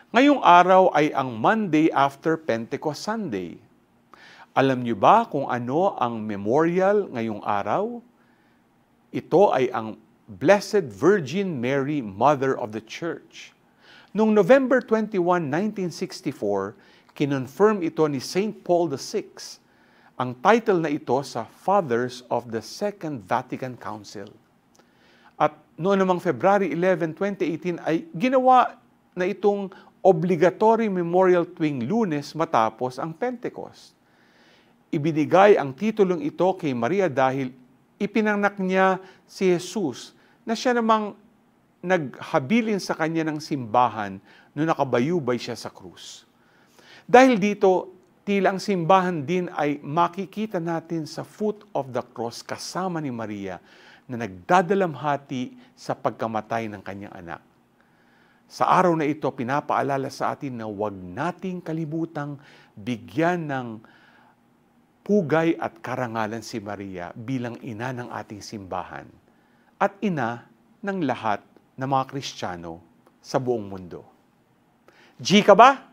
Ngayong araw ay ang Monday after Pentecost Sunday. Alam niyo ba kung ano ang memorial ngayong araw? Ito ay ang Blessed Virgin Mary, Mother of the Church. Noong November 21, 1964, kinonfirm ito ni St. Paul VI. Ang title na ito sa Fathers of the Second Vatican Council. At noon namang February 11, 2018 ay ginawa na itong obligatory memorial tuwing Lunes matapos ang Pentecost. Ibinigay ang titulong ito kay Maria dahil ipinanganak niya si Jesus na siya namang naghabilin sa kanya ng simbahan noong nakabayubay siya sa krus. Dahil dito, tila ang simbahan din ay makikita natin sa foot of the cross kasama ni Maria na nagdadalamhati sa pagkamatay ng kanyang anak. Sa araw na ito, pinapaalala sa atin na huwag nating kalibutang bigyan ng pugay at karangalan si Maria bilang ina ng ating simbahan at ina ng lahat ng mga Kristiyano sa buong mundo. G ka ba?